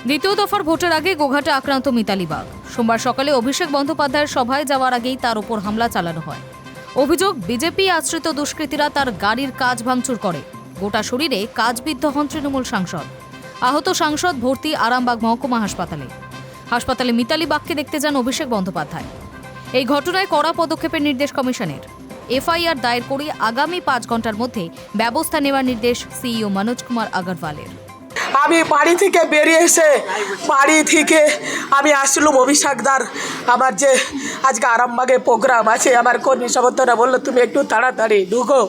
দ্বিতীয় দফার ভোটের আগে গোঘাটে আক্রান্ত মিতালি বাগ। সোমবার সকালে অভিষেক বন্দ্যোপাধ্যায়ের সভায় যাওয়ার আগেই তার উপর হামলা চালানো হয়। অভিযোগ, বিজেপি আশ্রিত দুষ্কৃতীরা তার গাড়ির কাচ ভাঙচুর করে। গোটা শরীরে কাচবিদ্ধ হন তৃণমূল সাংসদ। আহত সাংসদ ভর্তি আরামবাগ মহকুমা হাসপাতালে মিতালি বাগকে দেখতে যান অভিষেক বন্দ্যোপাধ্যায়। এই ঘটনায় কড়া পদক্ষেপের নির্দেশ কমিশনের। এফআইআর দায়ের করে আগামী 5 ঘন্টার মধ্যে ব্যবস্থা নেওয়ার নির্দেশ সিইও মনোজ কুমার আগরওয়ালের। আমি বাড়ি থেকে বেরিয়ে এসে আমি আসলাম অভিষেকদার আমার যে আজকে আরামবাগে প্রোগ্রাম আছে, আমার কর্মী সমর্থকরা বললো তুমি একটু তাড়াতাড়ি ঢুকো।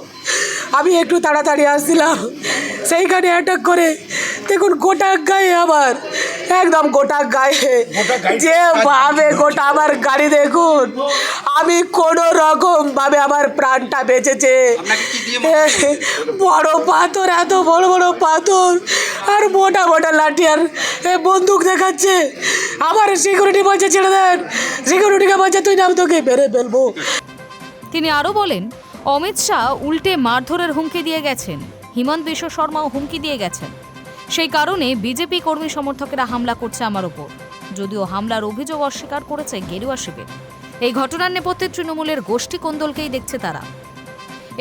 আমি একটু তাড়াতাড়ি আসছিলাম, সেইখানে অ্যাটাক করে দেখুন গোটা গায়ে, আমার একদম গোটা গায়ে যে ভাবে গোটা আমার গাড়ি দেখুন, আমি কোনো রকমভাবে আমার প্রাণটা বেঁচেছে। বড় পাথর, এত বড় বড় পাথর আর মোটা মোটা লাঠি আর বন্দুক দেখাচ্ছে। আমার সিকিউরিটি বলছে ছেড়ে দেন, সিকিউরিটিকে বলছে তুই নাম, তোকে বেড়ে ফেলবো। তিনি আরও বলেন, অমিত শাহ উল্টে মারধরের হুমকি দিয়ে গেছেন, হিমন্ত বিশ্ব শর্মাও হুমকি দিয়ে গেছেন। সেই কারণে বিজেপি কর্মী সমর্থকেরা হামলা করছে আমার ওপর। যদিও হামলার অভিযোগ অস্বীকার করেছে গেরুয়া শিবির। এই ঘটনার নেপথ্যে তৃণমূলের গোষ্ঠী কোন্দলকেই দেখছে তারা।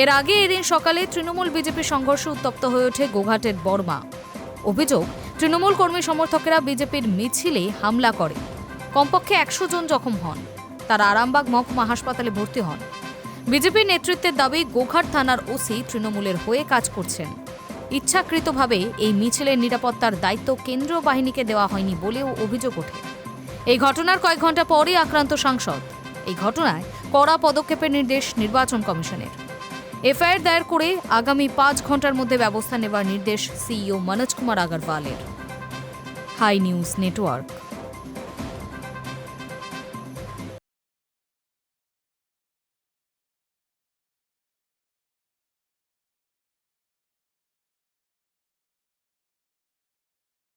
এর আগে এদিন সকালে তৃণমূল বিজেপি সংঘর্ষে উত্তপ্ত হয়ে ওঠে গোঘাটের বর্মা। অভিযোগ, তৃণমূল কর্মী সমর্থকেরা বিজেপির মিছিলে হামলা করে। কমপক্ষে 100 জন জখম হন। তারা আরামবাগ মহকুমা হাসপাতালে ভর্তি হন। বিজেপির নেতৃত্বের দাবি, গোঘাট থানার ওসি তৃণমূলের হয়ে কাজ করছেন। ইচ্ছাকৃতভাবে এই মিছিলের নিরাপত্তার দায়িত্ব কেন্দ্রীয় বাহিনীকে দেওয়া হয়নি বলেও অভিযোগ ওঠে। এই ঘটনার কয়েক ঘন্টা পরই আক্রান্ত সাংসদ। এই ঘটনায় কড়া পদক্ষেপের নির্দেশ নির্বাচন কমিশনের। এফআইআর দায়ের করে আগামী 5 ঘন্টার মধ্যে ব্যবস্থা নেওয়ার নির্দেশ সিইও মনোজ কুমার আগরওয়ালের। Hi News network.